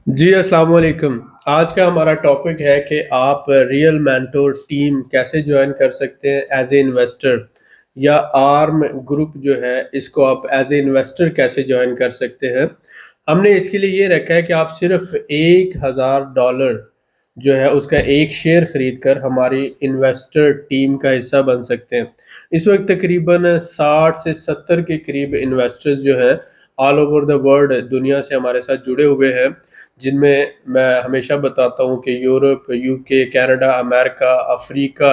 जी, अस्सलाम वालेकुम। आज का हमारा टॉपिक है कि आप रियल मेंटोर टीम कैसे जॉइन कर सकते हैं एज ए इन्वेस्टर, या आर्म ग्रुप जो है इसको आप एज ए इन्वेस्टर कैसे जॉइन कर सकते हैं। हमने इसके लिए ये रखा है कि आप सिर्फ $1000 जो है उसका एक शेयर खरीद कर हमारी इन्वेस्टर टीम का हिस्सा बन सकते हैं। इस वक्त तकरीबन 60 से 70 के करीब इन्वेस्टर्स जो हैं ऑल ओवर द वर्ल्ड दुनिया से हमारे साथ जुड़े हुए हैं, जिनमें मैं हमेशा बताता हूँ कि Europe, UK, Canada, America, Africa,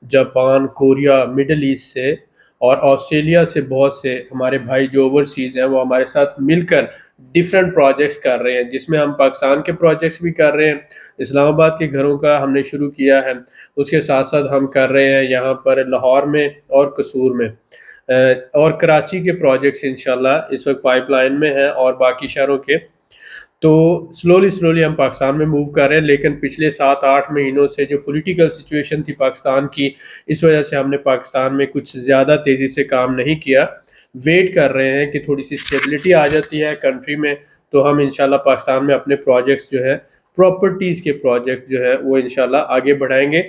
Japan, Korea, middle east से और ऑस्ट्रेलिया से बहुत से हमारे भाई जो ओवरसीज़ हैं वो हमारे साथ मिलकर डिफरेंट प्रोजेक्ट्स कर रहे हैं, जिसमें हम पाकिस्तान के प्रोजेक्ट्स भी कर रहे हैं। इस्लामाबाद के घरों का हमने शुरू किया है, उसके साथ साथ हम कर रहे हैं यहाँ पर लाहौर में और कसूर में, और कराची के प्रोजेक्ट्स इंशाल्लाह इस वक्त पाइपलाइन में हैं और बाकी शहरों के। तो स्लोली स्लोली हम पाकिस्तान में मूव कर रहे हैं, लेकिन पिछले 7-8 महीनों से जो पॉलिटिकल सिचुएशन थी पाकिस्तान की, इस वजह से हमने पाकिस्तान में कुछ ज़्यादा तेज़ी से काम नहीं किया। वेट कर रहे हैं कि थोड़ी सी स्टेबिलिटी आ जाती है कंट्री में, तो हम इंशाल्लाह पाकिस्तान में अपने प्रोजेक्ट्स जो है, प्रॉपर्टीज़ के प्रोजेक्ट जो है वो इंशाल्लाह आगे बढ़ाएंगे।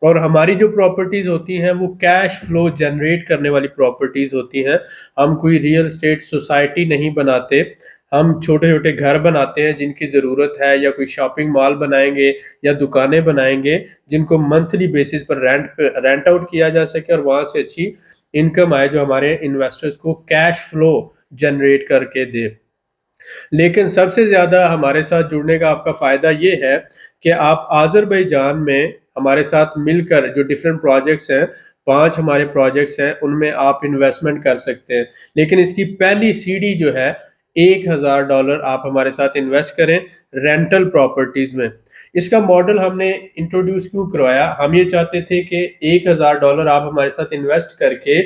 और हमारी जो प्रॉपर्टीज़ होती हैं वो कैश फ्लो जनरेट करने वाली प्रॉपर्टीज़ होती हैं। हम कोई रियल एस्टेट सोसाइटी नहीं बनाते, हम छोटे-छोटे घर बनाते हैं जिनकी ज़रूरत है, या कोई शॉपिंग मॉल बनाएँगे या दुकानें बनाएँगे जिनको मंथली बेसिस पर रेंट आउट किया जा सके और वहाँ से अच्छी इनकम आए जो हमारे इन्वेस्टर्स को कैश फ्लो जनरेट करके दे। लेकिन सबसे ज़्यादा हमारे साथ जुड़ने का आपका फ़ायदा ये है कि आप आज़रबैजान में हमारे साथ मिलकर जो डिफरेंट प्रोजेक्ट्स हैं, 5 हमारे प्रोजेक्ट्स हैं, उनमें आप इन्वेस्टमेंट कर सकते हैं। लेकिन इसकी पहली सीढ़ी जो है, $1000 आप हमारे साथ इन्वेस्ट करें रेंटल प्रॉपर्टीज़ में। इसका मॉडल हमने इंट्रोड्यूस क्यों करवाया? हम ये चाहते थे कि $1000 आप हमारे साथ इन्वेस्ट करके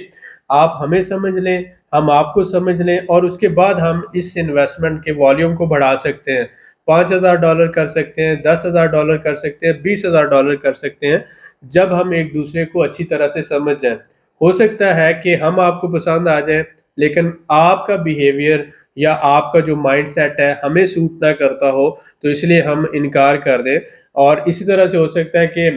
आप हमें समझ लें, हम आपको समझ लें और उसके बाद हम इस इन्वेस्टमेंट के वॉल्यूम को बढ़ा सकते हैं। $5000 कर सकते हैं, $10,000 कर सकते हैं, $20,000 कर सकते हैं, जब हम एक दूसरे को अच्छी तरह से समझ जाएँ। हो सकता है कि हम आपको पसंद आ जाएँ, लेकिन आपका बिहेवियर या आपका जो माइंडसेट है हमें सूट ना करता हो, तो इसलिए हम इनकार कर दें। और इसी तरह से हो सकता है कि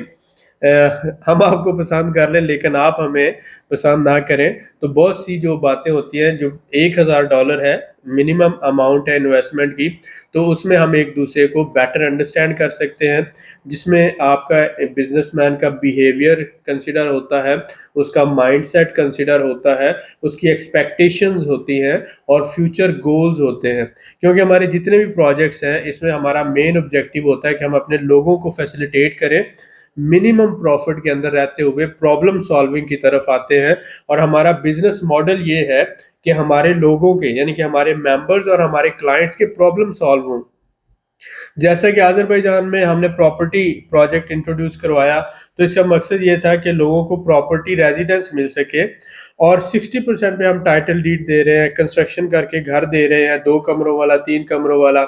हम आपको पसंद कर लें लेकिन आप हमें पसंद ना करें। तो बहुत सी जो बातें होती हैं, जो $1000 है मिनिमम अमाउंट है इन्वेस्टमेंट की, तो उसमें हम एक दूसरे को बेटर अंडरस्टैंड कर सकते हैं, जिसमें आपका बिजनेसमैन का बिहेवियर कंसिडर होता है, उसका माइंडसेट कंसिडर होता है, उसकी एक्सपेक्टेशंस होती हैं और फ्यूचर गोल्स होते हैं। क्योंकि हमारे जितने भी प्रोजेक्ट्स हैं इसमें हमारा मेन ऑब्जेक्टिव होता है कि हम अपने लोगों को फैसिलिटेट करें, मिनिमम प्रॉफिट के अंदर रहते हुए प्रॉब्लम सॉल्विंग की तरफ आते हैं। और हमारा बिजनेस मॉडल ये है कि हमारे लोगों के, यानी कि हमारे मेंबर्स और हमारे क्लाइंट्स के प्रॉब्लम सॉल्व हों। जैसा कि अज़रबैजान में हमने प्रॉपर्टी प्रोजेक्ट इंट्रोड्यूस करवाया, तो इसका मकसद ये था कि लोगों को प्रॉपर्टी रेजिडेंस मिल सके, और 60% पे हम टाइटल डीड दे रहे हैं, कंस्ट्रक्शन करके घर दे रहे हैं, 2 कमरों वाला, 3 कमरों वाला।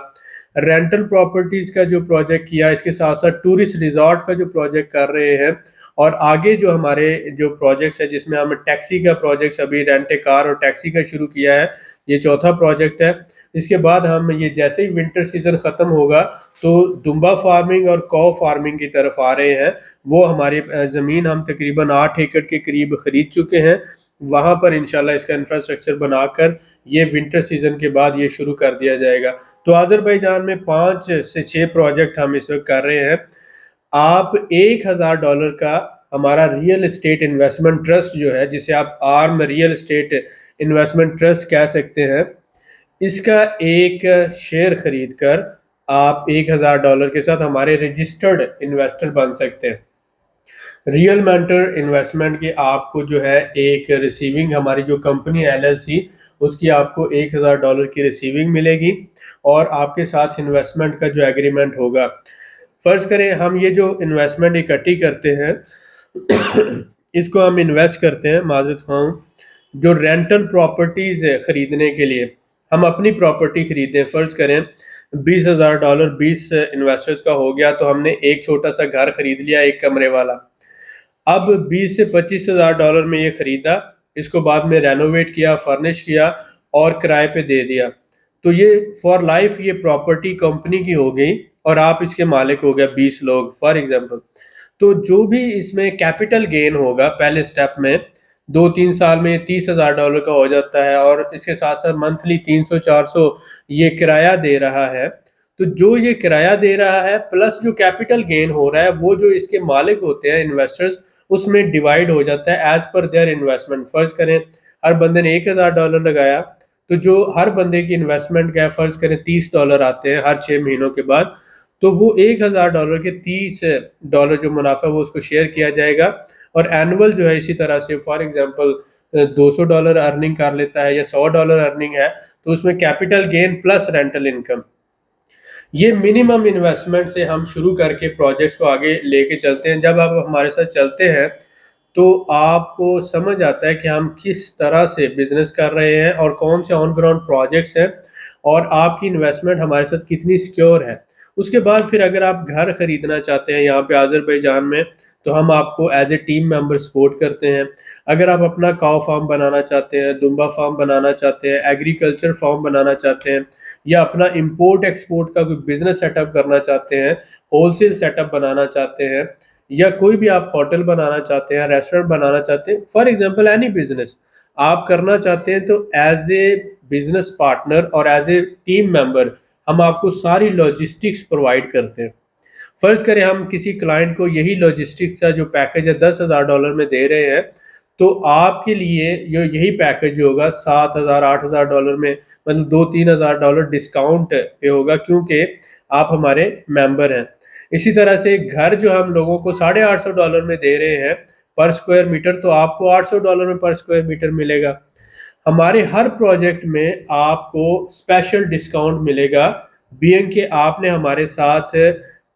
रेंटल प्रॉपर्टीज़ का जो प्रोजेक्ट किया, इसके साथ-साथ टूरिस्ट रिज़ॉर्ट का जो प्रोजेक्ट कर रहे हैं, और आगे जो हमारे जो प्रोजेक्ट्स हैं जिसमें हम टैक्सी का प्रोजेक्ट्स अभी रेंट ए कार और टैक्सी का शुरू किया है, ये चौथा प्रोजेक्ट है। इसके बाद हम ये जैसे ही विंटर सीजन खत्म होगा तो दुम्बा फार्मिंग और कौ फार्मिंग की तरफ आ रहे हैं। वो हमारी ज़मीन हम तकरीबन 8 एकड़ के करीब खरीद चुके हैं। वहाँ पर इंशाल्लाह इसका इंफ्रास्ट्रक्चर बनाकर ये विंटर सीजन के बाद ये शुरू कर दिया जाएगा। तो अज़रबैजान में 5 से 6 प्रोजेक्ट हम इस वक्त कर रहे हैं। आप $1000 का हमारा रियल एस्टेट इन्वेस्टमेंट ट्रस्ट जो है, जिसे आप arm real estate investment trust कह सकते हैं, इसका एक शेयर खरीद कर आप $1000 के साथ हमारे रजिस्टर्ड इन्वेस्टर बन सकते हैं। रियल मेंटर इन्वेस्टमेंट की आपको जो है एक रिसीविंग, हमारी जो कंपनी एलएलसी, उसकी आपको $1000 की रिसीविंग मिलेगी, और आपके साथ इन्वेस्टमेंट का जो एग्रीमेंट होगा। फर्ज करें हम ये जो इन्वेस्टमेंट इकट्ठी करते हैं इसको हम इन्वेस्ट करते हैं, माजरत खाऊं, जो रेंटल प्रॉपर्टीज है खरीदने के लिए, हम अपनी प्रॉपर्टी खरीदें, फर्ज करें $20,000 20 इन्वेस्टर्स का हो गया, तो हमने एक छोटा सा घर खरीद लिया, एक कमरे वाला। अब 20 से $25,000 में ये खरीदा, इसको बाद में रेनोवेट किया, फर्निश किया और किराए पे दे दिया। तो ये फॉर लाइफ ये प्रॉपर्टी कंपनी की हो गई और आप इसके मालिक हो गए 20 लोग फॉर एग्जांपल। तो जो भी इसमें कैपिटल गेन होगा पहले स्टेप में 2-3 साल में $30,000 का हो जाता है और इसके साथ साथ मंथली 300-400 ये किराया दे रहा है। तो जो ये किराया दे रहा है प्लस जो कैपिटल गेन हो रहा है वो जो इसके मालिक होते हैं इन्वेस्टर्स उसमें डिवाइड हो जाता है एज पर देयर इन्वेस्टमेंट। फर्ज करें हर बंदे ने $1,000 लगाया तो जो हर बंदे की इन्वेस्टमेंट का फर्ज करें $30 आते हैं हर 6 महीनों के बाद, तो वो $1,000 के $30 जो मुनाफा वो उसको शेयर किया जाएगा। और एनुअल जो है इसी तरह से फॉर एग्जांपल $200 अर्निंग कर लेता है या $100 अर्निंग है तो उसमें capital gain plus rental income. ये मिनिमम इन्वेस्टमेंट से हम शुरू करके प्रोजेक्ट्स को आगे लेके चलते हैं। जब आप हमारे साथ चलते हैं तो आपको समझ आता है कि हम किस तरह से बिजनेस कर रहे हैं और कौन से ऑन ग्राउंड प्रोजेक्ट्स हैं और आपकी इन्वेस्टमेंट हमारे साथ कितनी सिक्योर है। उसके बाद फिर अगर आप घर खरीदना चाहते हैं यहाँ पे आज़रबाईजान में तो हम आपको as a team member support करते हैं। अगर आप अपना काव फार्म बनाना चाहते हैं, दुम्बा फार्म बनाना चाहते हैं, एग्रीकल्चर फार्म बनाना चाहते हैं या अपना इंपोर्ट एक्सपोर्ट का कोई बिजनेस सेटअप करना चाहते हैं, होलसेल सेटअप बनाना चाहते हैं या कोई भी आप होटल बनाना चाहते हैं, रेस्टोरेंट बनाना चाहते हैं, फॉर एग्जांपल एनी बिजनेस आप करना चाहते हैं तो एज ए बिजनेस पार्टनर और एज ए टीम मेंबर हम आपको सारी लॉजिस्टिक्स प्रोवाइड करते हैं। फर्ज करें हम किसी क्लाइंट को यही लॉजिस्टिक्स का जो पैकेज है $10,000 में दे रहे हैं तो आपके लिए जो यही पैकेज होगा $7,000 8,000 में, मतलब $2-3,000 डिस्काउंट पे होगा क्योंकि आप हमारे मेंबर हैं। इसी तरह से घर जो हम लोगों को $850 में दे रहे हैं पर स्क्वायर मीटर तो आपको $800 में पर स्क्वायर मीटर मिलेगा। हमारे हर प्रोजेक्ट में आपको स्पेशल डिस्काउंट मिलेगा बीइंग के आपने हमारे साथ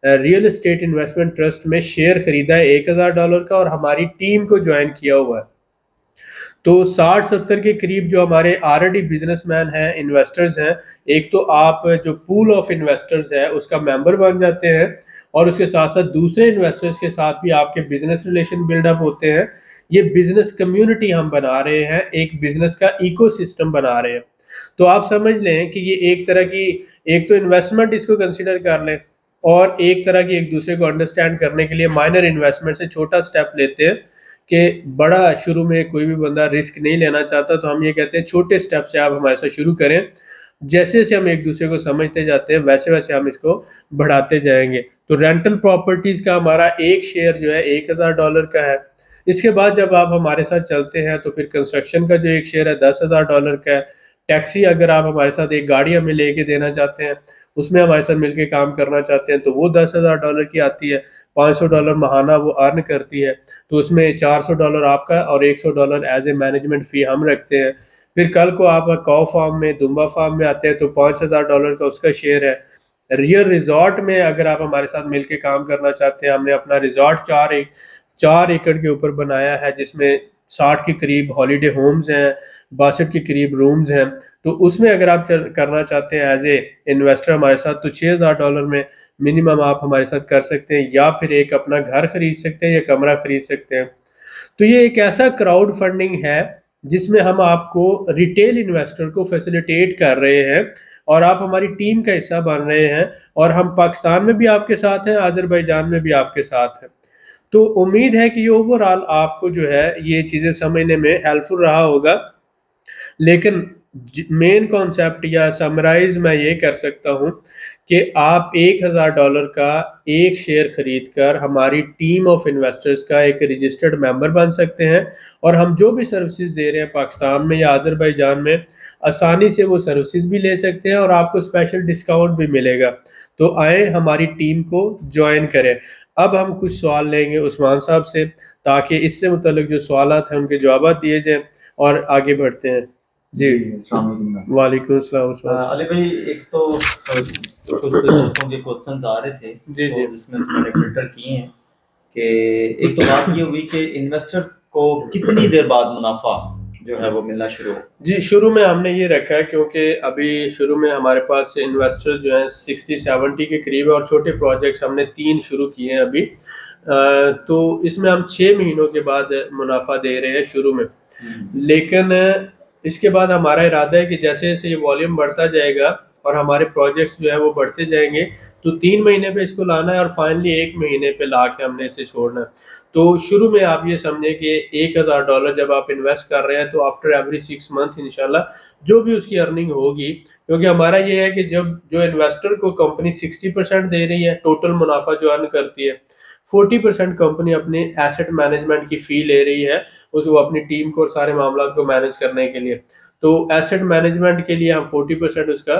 रियल एस्टेट इन्वेस्टमेंट ट्रस्ट में शेयर खरीदा है $1,000 का और हमारी टीम को ज्वाइन किया हुआ है। तो 60-70 के करीब जो हमारे ऑलरेडी बिजनेसमैन हैं, इन्वेस्टर्स हैं, एक तो आप जो पूल ऑफ इन्वेस्टर्स है उसका मेंबर बन जाते हैं और उसके साथ साथ दूसरे इन्वेस्टर्स के साथ भी आपके बिजनेस रिलेशन बिल्डअप होते हैं। ये बिजनेस कम्युनिटी हम बना रहे हैं, एक बिजनेस का इकोसिस्टम बना रहे हैं। तो आप समझ लें कि ये एक तरह की एक तो इन्वेस्टमेंट इसको कंसिडर कर लें और एक तरह की एक दूसरे को अंडरस्टैंड करने के लिए माइनर इन्वेस्टमेंट से छोटा स्टेप लेते हैं कि बड़ा शुरू में कोई भी बंदा रिस्क नहीं लेना चाहता तो हम ये कहते हैं छोटे स्टेप से आप हमारे साथ शुरू करें। जैसे जैसे हम एक दूसरे को समझते जाते हैं वैसे वैसे हम इसको बढ़ाते जाएंगे। तो रेंटल प्रॉपर्टीज का हमारा एक शेयर जो है $1,000 का है। इसके बाद जब आप हमारे साथ चलते हैं तो फिर कंस्ट्रक्शन का जो एक शेयर है $10,000 का है। टैक्सी अगर आप हमारे साथ एक गाड़ी हमें लेके देना चाहते हैं उसमें हमारे साथ मिलके काम करना चाहते हैं तो वो $10,000 की आती है। $500 महाना वो अर्न करती है तो उसमें $400 आपका और $100 एज ए मैनेजमेंट फी हम रखते हैं। फिर कल को आप काऊ फार्म में दुम्बा फार्म में आते हैं तो $5,000 का उसका शेयर है। रियल रिजॉर्ट में अगर आप हमारे साथ मिलके काम करना चाहते हैं, हमने अपना रिजॉर्ट 4 एकड़ के ऊपर बनाया है जिसमें 60 के करीब हॉलीडे होम्स हैं, 62 के करीब रूम्स हैं। तो उसमें अगर आप करना चाहते हैं एज ए इन्वेस्टर हमारे साथ तो $6,000 में मिनिमम आप हमारे साथ कर सकते हैं या फिर एक अपना घर खरीद सकते हैं या कमरा खरीद सकते हैं। तो ये एक ऐसा क्राउड फंडिंग है जिसमें हम आपको रिटेल इन्वेस्टर को फैसिलिटेट कर रहे हैं और आप हमारी टीम का हिस्सा बन रहे हैं और हम पाकिस्तान में भी आपके साथ हैं, आज़रबाईजान में भी आपके साथ हैं। तो उम्मीद है कि ये ओवरऑल आपको जो है ये चीज़ें समझने में हेल्पफुल रहा होगा। लेकिन मेन कॉन्सेप्ट या समराइज मैं ये कर सकता हूँ कि आप $1,000 का एक शेयर खरीद कर हमारी टीम ऑफ इन्वेस्टर्स का एक रजिस्टर्ड मेंबर बन सकते हैं और हम जो भी सर्विसेज दे रहे हैं पाकिस्तान में या आज़रबाईजान में आसानी से वो सर्विसेज भी ले सकते हैं और आपको स्पेशल डिस्काउंट भी मिलेगा। तो आए हमारी टीम को ज्वाइन करें। अब हम कुछ सवाल लेंगे उस्मान साहब से ताकि इससे मुतल्लिक जो सवालात हैं उनके जवाब दिए जाएं और आगे बढ़ते हैं। जी, अस्सलाम वालेकुम। वालेकुम अस्सलाम उस्मान साहब। अली भाई, एक तो कुछ दोस्तों के क्वेश्चंस आ रहे थे जी तो जी जिसमें से मैंने फिल्टर किए हैं कि एक तो बात ये हुई कि इन्वेस्टर को कितनी देर बाद मुनाफा जो है वो मिलना शुरू हो। जी, शुरू में हमने ये रखा है क्योंकि अभी शुरू में हमारे पास इन्वेस्टर जो हैं 60-70 के करीब है और छोटे प्रोजेक्ट्स हमने 3 शुरू किए हैं अभी। तो इसमें हम 6 महीनों के बाद मुनाफा दे रहे हैं शुरू में। लेकिन इसके बाद हमारा इरादा है कि जैसे जैसे ये वॉल्यूम बढ़ता जाएगा और हमारे प्रोजेक्ट्स जो है वो बढ़ते जाएंगे, तो 3 महीने पे इसको लाना है और फाइनली 1 महीने पे ला के हमने इसे छोड़ना है। तो शुरू में आप ये समझें कि $1000 जब आप इन्वेस्ट कर रहे हैं तो आफ्टर एवरी 6 मंथ इंशाल्लाह जो भी उसकी अर्निंग होगी, क्योंकि हमारा ये है कि जब जो इन्वेस्टर को कंपनी 60% दे रही है टोटल मुनाफा जो अर्न करती है, 40% कंपनी अपने एसेट मैनेजमेंट की फी ले रही है उसको अपनी टीम को और सारे मामला को मैनेज करने के लिए। तो एसेट मैनेजमेंट के लिए हम 40% उसका,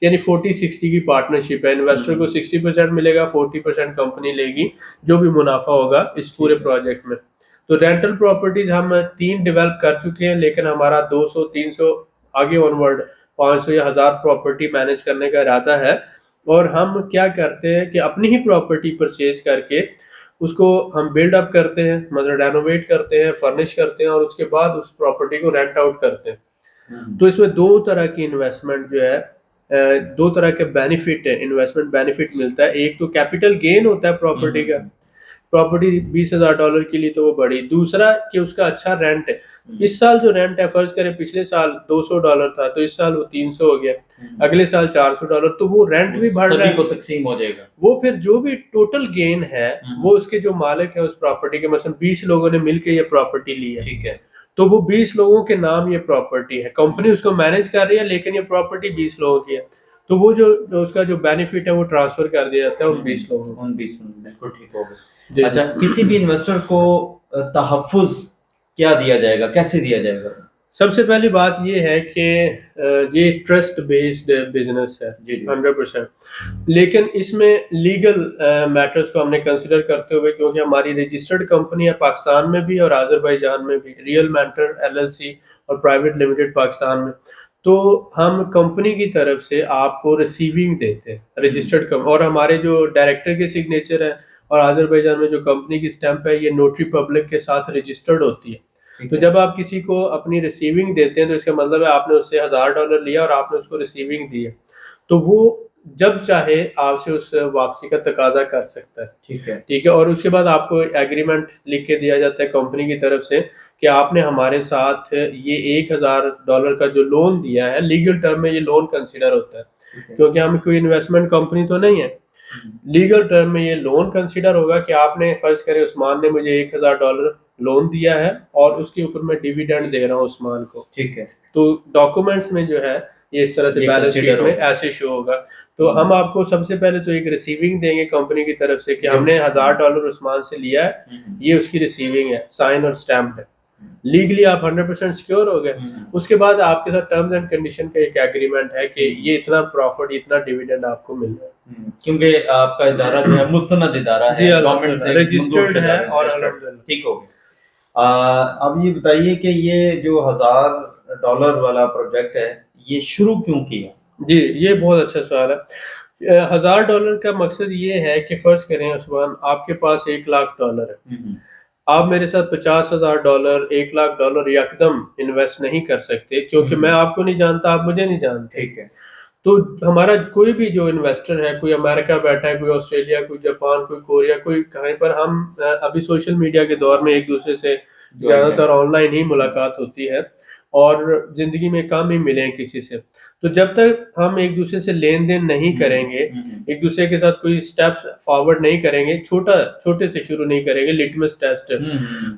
यानी 40-60 की पार्टनरशिप है। इन्वेस्टर को 60% मिलेगा, 40% कंपनी लेगी जो भी मुनाफा होगा इस पूरे प्रोजेक्ट में। तो रेंटल प्रॉपर्टीज हम 3 डेवलप कर चुके हैं, लेकिन हमारा 200-300 आगे ऑनवर्ड 500 या 1000 प्रॉपर्टी मैनेज करने का इरादा है। और हम क्या करते हैं कि अपनी ही प्रॉपर्टी परचेज करके उसको हम बिल्ड अप करते हैं, मतलब रेनोवेट करते हैं, फर्निश करते हैं और उसके बाद उस प्रॉपर्टी को रेंट आउट करते हैं। तो इसमें दो तरह की इन्वेस्टमेंट जो है, दो तरह के बेनिफिट है, इन्वेस्टमेंट बेनिफिट मिलता है। एक तो कैपिटल गेन होता है प्रॉपर्टी का, प्रॉपर्टी $20,000 के लिए तो वो बड़ी। दूसरा कि उसका अच्छा रेंट है। इस साल जो रेंट है, फर्ज करें पिछले साल $200 था तो इस साल वो 300 हो गया, अगले साल $400, तो वो रेंट भी बढ़ रहा सभी को है। तकसीम हो जाएगा। वो फिर जो भी टोटल गेन है वो उसके जो मालिक है उस प्रॉपर्टी के, मतलब 20 लोगों ने मिलकर ये प्रॉपर्टी ली है, ठीक है। तो वो 20 लोगों के नाम ये प्रॉपर्टी है, कंपनी उसको मैनेज कर रही है लेकिन ये प्रॉपर्टी 20 लोगों की है। तो वो जो उसका जो बेनिफिट है वो ट्रांसफर कर दिया जाता है उन 20 लोगों को। उन 20 में बिल्कुल ठीक हो जी गया। अच्छा, किसी भी इन्वेस्टर को तहफ़्फ़ुज़ क्या दिया जाएगा, कैसे दिया जाएगा? सबसे पहली बात ये है कि ये ट्रस्ट बेस्ड बिजनेस है जी, जी। 100%, लेकिन इसमें लीगल मैटर्स को हमने कंसिडर करते हुए, क्योंकि हमारी रजिस्टर्ड कंपनी है पाकिस्तान में भी और आज़रबाईजान में भी, रियल मेंटर एलएलसी और प्राइवेट लिमिटेड पाकिस्तान में। तो हम कंपनी की तरफ से आपको रिसीविंग देते हैं रजिस्टर्ड कंपनी, और हमारे जो डायरेक्टर के सिग्नेचर है और आज़रबाईजान में जो कंपनी की स्टैंप है ये नोटरी पब्लिक के साथ रजिस्टर्ड होती है। तो जब आप किसी को अपनी रिसीविंग देते हैं तो इसका मतलब है आपने उससे $1000 लिया और आपने उसको रिसीविंग दी है, तो वो जब चाहे आपसे उस वापसी का तकाजा कर सकता है। ठीक है, और उसके बाद आपको एग्रीमेंट लिख के दिया जाता है कंपनी की तरफ से कि आपने हमारे साथ ये $1000 का जो लोन दिया है, लीगल टर्म में ये लोन कंसिडर होता है, क्योंकि हम कोई इन्वेस्टमेंट कंपनी तो नहीं है। लीगल टर्म में ये लोन कंसिडर होगा कि आपने, फर्ज करें उस्मान ने मुझे $1000 लोन दिया है और उसके ऊपर मैं डिविडेंड दे रहा हूँ उस्मान को। ठीक है। तो डॉक्यूमेंट्स में जो है ये इस तरह से बैलेंस शीट में ऐसे शो होगा। तो हम आपको सबसे पहले तो एक रिसीविंग देंगे कंपनी की तरफ से कि हमने $1000 उस्मान से लिया है, ये उसकी रिसीविंग है, साइन और स्टैम्प है, लीगली आप 100% सिक्योर हो गए। उसके बाद आपके साथ टर्म्स एंड कंडीशन का एक एग्रीमेंट है कि ये इतना प्रॉफिट, इतना डिविडेंड आपको मिल रहा है, क्योंकि आपका इदारा जो है मुस्तनद इदारा है, गवर्नमेंट से रजिस्टर्ड है और ठीक हो गया। अब ये बताइए कि ये जो $1000 वाला प्रोजेक्ट है ये शुरू क्यों किया? जी, ये बहुत अच्छा सवाल है। $1000 का मकसद ये है कि फर्ज करें उस्मान आपके पास $1,00,000 है, आप मेरे साथ $50,000 $1,00,000 यकदम इन्वेस्ट नहीं कर सकते, क्योंकि मैं आपको नहीं जानता, आप मुझे नहीं जानते। ठीक है। तो हमारा कोई भी जो इन्वेस्टर है, कोई अमेरिका बैठा है, कोई ऑस्ट्रेलिया, कोई जापान, कोई कोरिया, कोई कहीं पर, हम अभी सोशल मीडिया के दौर में एक दूसरे से ज़्यादातर ऑनलाइन ही मुलाकात होती है और ज़िंदगी में कम ही मिले हैं किसी से। तो जब तक हम एक दूसरे से लेन-देन नहीं करेंगे, एक दूसरे के साथ कोई स्टेप्स फॉरवर्ड नहीं करेंगे, छोटे से शुरू नहीं करेंगे, लिटमस टेस्ट,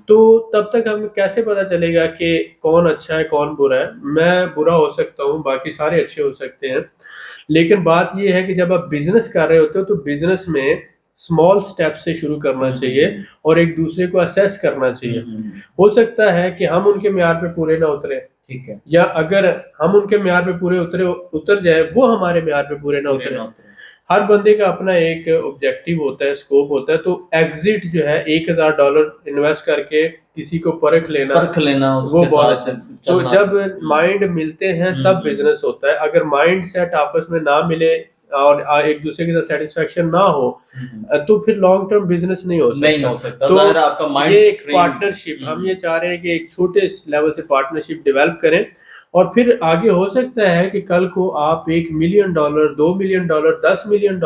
तो तब तक हमें कैसे पता चलेगा कि कौन अच्छा है, कौन बुरा है? मैं बुरा हो सकता हूँ, बाकी सारे अच्छे हो सकते हैं। लेकिन बात ये है कि जब आप बिज़नेस कर रहे होते हो तो बिज़नेस में स्मॉल स्टेप से शुरू करना चाहिए और एक दूसरे को असेस करना चाहिए। हो सकता है कि हम उनके म्यार पे पूरे ना उतरे, ठीक है, या अगर हम उनके म्यार पे पूरे उतर जाए, वो हमारे म्यार पे पूरे ना उतरे। हर बंदे का अपना एक ऑब्जेक्टिव होता है, स्कोप होता है। तो एग्जिट जो है $1000 इन्वेस्ट करके किसी को परख लेना वो बहुत अच्छा। तो जब माइंड मिलते हैं तब बिजनेस होता है। अगर माइंड सेट आपस में ना मिले और एक दूसरे के साथ सेटिस्फेक्शन ना हो तो फिर लॉन्ग टर्म बिजनेस नहीं हो सकता। तो आपका माइंड ये एक पार्टनरशिप, हम ये चाह रहे हैं कि एक छोटे लेवल से पार्टनरशिप डेवलप करें और फिर आगे हो सकता है कि कल को आप $1 मिलियन, $2 मिलियन, $10 मिलियन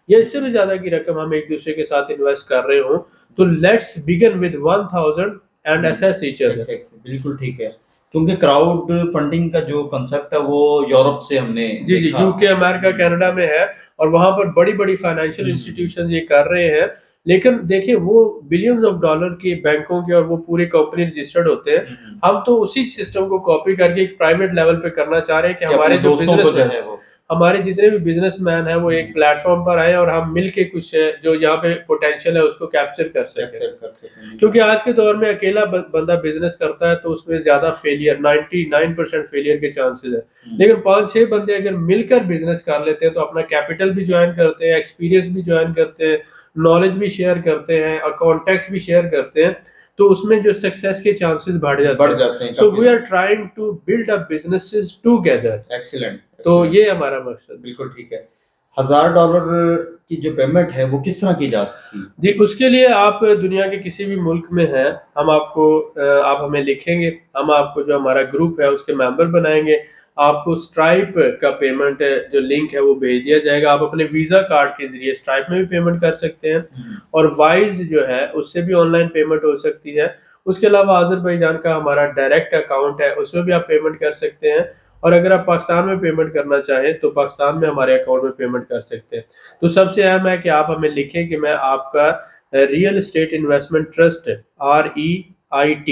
या इससे भी ज्यादा की रकम हम एक दूसरे के साथ इन्वेस्ट कर रहे हो। तो let's begin with 1000 and assess each other. बिल्कुल ठीक है। क्योंकि क्राउड फंडिंग का जो कंसेप्ट है वो यूरोप से हमने जी, जी, देखा। यूके, अमेरिका, कनाडा में है और वहाँ पर बड़ी-बड़ी फाइनेंशियल इंस्टीट्यूशंस ये कर रहे हैं। लेकिन देखिए वो बिलियंस ऑफ डॉलर की बैंकों के और वो पूरी कंपनी रजिस्टर्ड होते हैं। हम तो उसी सिस्टम को कॉपी करके एक प्राइवेट लेवल पे करना चाह रहे हैं कि कि अपने हमारे जो दोस्तों को जो बिज़नेसमैन है वो हमारे जितने भी बिज़नेसमैन हैं वो एक प्लेटफ़ॉर्म पर आएँ और हम मिल के कुछ जो यहाँ पे पोटेंशियल है उसको कैप्चर कर सकें। कैप्चर कर सकें। क्योंकि आज के दौर में अकेला बंदा बिजनेस करता है तो उसमें ज्यादा फेलियर 99% फेलियर के चांसेस है। लेकिन 5-6 बंदे अगर मिलकर बिजनेस कर लेते हैं तो अपना कैपिटल भी ज्वाइन करते हैं, एक्सपीरियंस भी ज्वाइन करते हैं, नॉलेज भी शेयर करते हैं और कॉन्टेक्ट्स भी शेयर करते हैं, तो उसमें जो सक्सेस के चांसेस बढ़ बढ़ जाते हैं सो काफी वी आर ज्यादा। Trying to build up businesses together. Excellent, तो एक्सीलेंट। ये हमारा मकसद है। बिल्कुल ठीक है। $1000 की जो पेमेंट है वो किस तरह की जा सकती है? जी, उसके लिए आप दुनिया के किसी भी मुल्क में हैं, हम आपको आप हमें लिखेंगे, हम आपको जो हमारा ग्रुप है उसके मेंबर बनाएँगे, आपको स्ट्राइप का पेमेंट जो लिंक है वो भेज दिया जाएगा, आप अपने वीज़ा कार्ड के ज़रिए स्ट्राइप में भी पेमेंट कर सकते हैं और वाइज़ जो है उससे भी ऑनलाइन पेमेंट हो सकती है। उसके अलावा अज़रबैजान का हमारा डायरेक्ट अकाउंट है, उसमें भी आप पेमेंट कर सकते हैं और अगर आप पाकिस्तान में पेमेंट करना चाहें, तो पाकिस्तान में हमारे अकाउंट में पेमेंट कर सकते हैं। तो सबसे अहम है कि आप हमें लिखें कि मैं आपका real estate investment trust REIT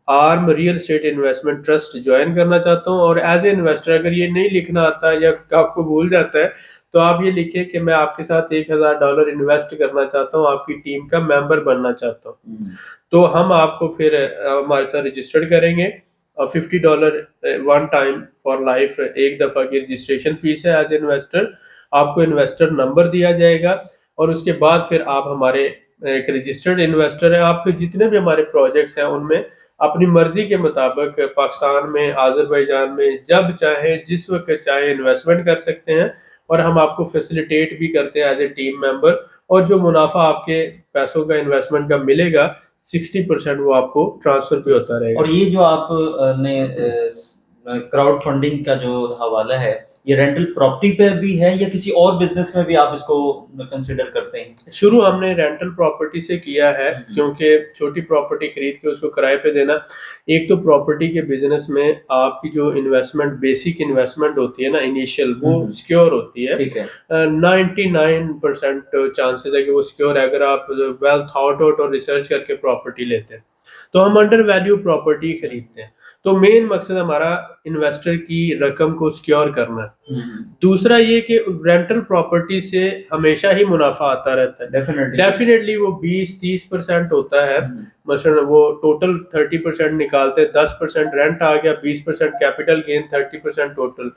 arm real estate investment trust join करना चाहता हूँ और एज ए इन्वेस्टर अगर ये नहीं लिखना आता या आपको भूल जाता है तो आप ये लिखें कि मैं आपके साथ $1000 इन्वेस्ट करना चाहता हूँ, आपकी टीम का मेंबर बनना चाहता हूँ। तो हम आपको फिर हमारे साथ रजिस्टर्ड करेंगे और $50 वन टाइम फॉर लाइफ एक दफ़ा की रजिस्ट्रेशन फीस है एज इन्वेस्टर। आपको इन्वेस्टर नंबर दिया जाएगा और उसके बाद फिर आप हमारे एक रजिस्टर्ड इन्वेस्टर हैं। आप फिर जितने भी हमारे प्रोजेक्ट्स हैं उनमें अपनी मर्जी के मुताबिक पाकिस्तान में, आज़रबाईजान में जब चाहे जिस वक्त चाहे इन्वेस्टमेंट कर सकते हैं और हम आपको फैसिलिटेट भी करते हैं एज ए टीम मेंबर और जो मुनाफा आपके पैसों का इन्वेस्टमेंट का मिलेगा 60% वो आपको ट्रांसफर भी होता रहेगा। और ये जो आप ने क्राउड फंडिंग का जो हवाला है, ये रेंटल प्रॉपर्टी पे भी है या किसी और बिजनेस में भी आप इसको कंसिडर करते हैं? शुरू हमने रेंटल प्रॉपर्टी से किया है क्योंकि छोटी प्रॉपर्टी खरीद के उसको किराए पे देना। एक तो प्रॉपर्टी के बिजनेस में आपकी जो इन्वेस्टमेंट बेसिक इन्वेस्टमेंट होती है ना इनिशियल वो सिक्योर होती है। ठीक है। 99% चांसेस है कि वो सिक्योर है अगर आप वेल थॉट आउट और रिसर्च करके प्रॉपर्टी लेते हैं। तो हम अंडर वैल्यू प्रॉपर्टी खरीदते हैं। तो मेन मकसद हमारा इन्वेस्टर की रकम को सिक्योर करना है। दूसरा ये कि रेंटल प्रॉपर्टी से हमेशा ही मुनाफा आता रहता है। डेफिनेटली वो 20-30% होता है। मसलन वो टोटल 30% निकालते हैं, 10% रेंट आ गया, 20% कैपिटल गेन, 30% टोटल।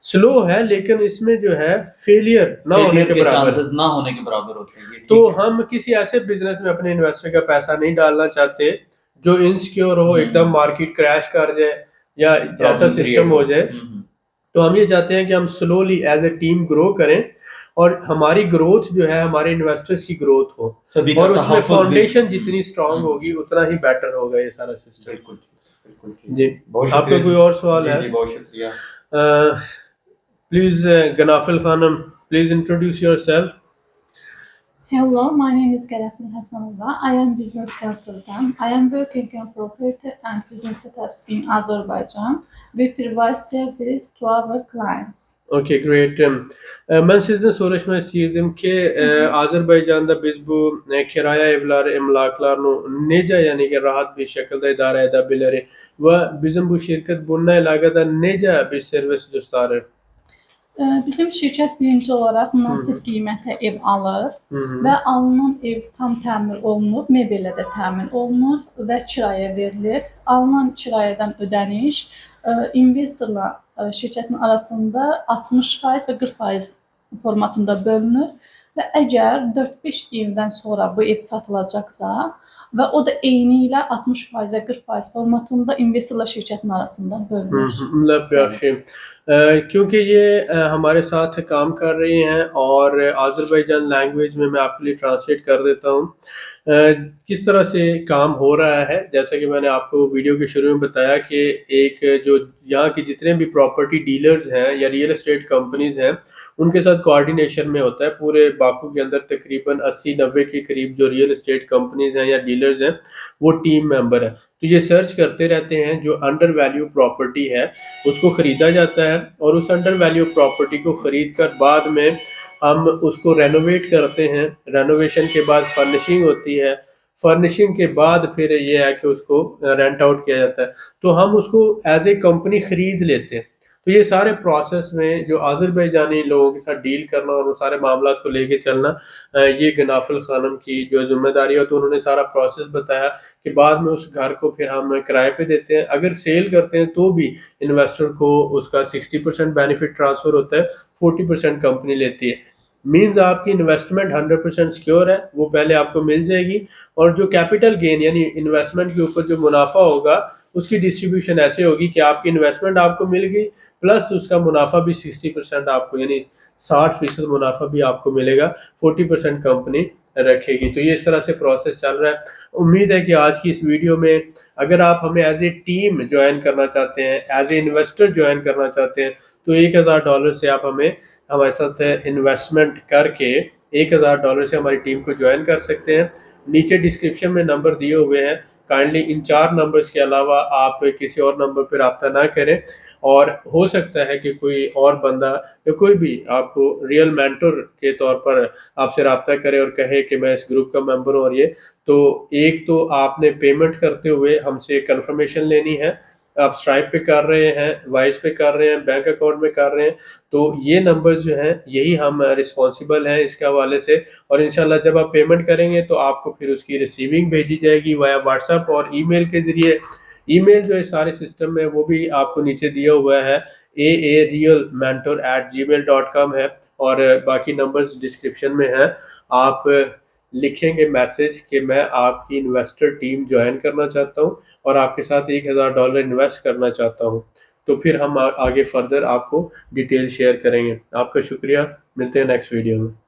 स्लो है लेकिन इसमें जो है फेलियर ना होने के बराबर चांसेस ना होने के बराबर होते हैं। ये ठीक तो है। हम किसी ऐसे बिजनेस में अपने इन्वेस्टर का पैसा नहीं डालना चाहते जो इनसिक्योर हो, एकदम मार्केट क्रैश कर जाए या ऐसा सिस्टम हो जाए। तो हम ये चाहते हैं कि हम slowly as a team grow करें और हमारी ग्रोथ जो है हमारे इन्वेस्टर्स की ग्रोथ हो सभी का और उसमें तहफ़्फ़ुज़ भी फाउंडेशन जितनी स्ट्रांग होगी उतना ही बेटर होगा ये सारा सिस्टम। बिल्कुल ठीक, बिल्कुल ठीक। जी, बहुत आपका शुक्रिया कोई जी। और सवाल है? जी, बहुत शुक्रिया। Please Ganafil Khanam, please introduce yourself. Hello, my name is Garafin Hassanova. I am business consultant. I am working on property and business setups in Azerbaijan. We provide service to our clients. Okay, great. Ben sizden soruşmak istəyirdim ki, Azərbaycanda biz bu kirayə evləri, əmlaklarını necə, yəni ki, rahat bir şəkildə idarə edə bilərik və bizim bu şirkət bununla əlaqədar necə bir servis göstərir? Bizim şirkət birinci olaraq münasib qiymətə ev alır və alınan ev tam təmir olunub, mebellə də təmin olunur və kirayə verilir. Alınan kirayədən ödəniş investorla şirkətin arasında 60% və 40% formatında bölünür və əgər 4-5 ildən sonra bu ev satılacaqsa və o da eyni ilə 60% və 40% formatında investorla şirkətin arasında bölünür. मतलब yaxşı. क्योंकि ये हमारे साथ काम कर रही हैं और आज़रबाईजान लैंग्वेज में मैं आपके लिए ट्रांसलेट कर देता हूँ। किस तरह से काम हो रहा है जैसा कि मैंने आपको वीडियो के शुरू में बताया कि एक जो यहाँ के जितने भी प्रॉपर्टी डीलर्स हैं या रियल एस्टेट कंपनीज हैं उनके साथ कोऑर्डिनेशन में होता है। पूरे बाकू के अंदर तकरीबन 80-90 के करीब जो रियल एस्टेट कंपनीज हैं या डीलर्स हैं वो टीम मेंबर हैं। तो ये सर्च करते रहते हैं जो अंडर वैल्यू प्रॉपर्टी है उसको खरीदा जाता है, और उस अंडर वैल्यू प्रॉपर्टी को खरीद कर बाद में हम उसको रेनोवेट करते हैं। रेनोवेशन के बाद फर्निशिंग होती है, फर्निशिंग के बाद फिर ये है कि उसको रेंट आउट किया जाता है। तो हम उसको एज ए कंपनी खरीद लेते हैं। तो ये सारे प्रोसेस में जो आज़रबाईजानी लोगों के साथ डील करना और वो सारे मामला को लेके चलना, ये गनाफुल खानम की जो जिम्मेदारी है। तो उन्होंने सारा प्रोसेस बताया कि बाद में उस घर को फिर हम किराए पे देते हैं। अगर सेल करते हैं तो भी इन्वेस्टर को उसका 60% बेनिफिट ट्रांसफर होता है, 40% कंपनी लेती है। मीन्स आपकी इन्वेस्टमेंट 100% सिक्योर है, वो पहले आपको मिल जाएगी। और जो कैपिटल गेन यानी इन्वेस्टमेंट के ऊपर जो मुनाफा होगा उसकी डिस्ट्रीब्यूशन ऐसे होगी कि आपकी इन्वेस्टमेंट आपको मिल गई प्लस उसका मुनाफा भी 60% आपको, यानी 60% मुनाफा भी आपको मिलेगा, 40% कंपनी रखेगी। तो ये इस तरह से प्रोसेस चल रहा है। उम्मीद है कि आज की इस वीडियो में अगर आप हमें एज ए टीम ज्वाइन करना चाहते हैं, एज ए इन्वेस्टर ज्वाइन करना चाहते हैं, तो $1000 से आप हमें हमारे साथ इन्वेस्टमेंट करके $1000 से हमारी टीम को ज्वाइन कर सकते हैं। नीचे डिस्क्रिप्शन में नंबर दिए हुए हैं, काइंडली इन 4 नंबर्स के अलावा आप किसी और नंबर पर रब्ता ना करें। और हो सकता है कि कोई और बंदा या कोई भी आपको रियल मेंटर के तौर पर आपसे रब्ता करे और कहे कि मैं इस ग्रुप का मेंबर हूँ। और ये तो एक तो आपने पेमेंट करते हुए हमसे कंफर्मेशन लेनी है, आप स्ट्राइप पे कर रहे हैं, वाइस पे कर रहे हैं, बैंक अकाउंट में कर रहे हैं, तो ये नंबर जो हैं यही हम रिस्पॉन्सिबल हैं इसके हवाले से। और इंशाल्लाह जब आप पेमेंट करेंगे तो आपको फिर उसकी रिसीविंग भेजी जाएगी वाया व्हाट्सएप और ईमेल के जरिए। ईमेल जो है सारे सिस्टम में वो भी आपको नीचे दिया हुआ है, aarealmentor@gmail.com है। और बाकी नंबर्स डिस्क्रिप्शन में हैं। आप लिखेंगे मैसेज कि मैं आपकी इन्वेस्टर टीम ज्वाइन करना चाहता हूँ और आपके साथ $1000 इन्वेस्ट करना चाहता हूँ, तो फिर हम आगे फर्दर आपको डिटेल शेयर करेंगे। आपका शुक्रिया, मिलते हैं नेक्स्ट वीडियो में।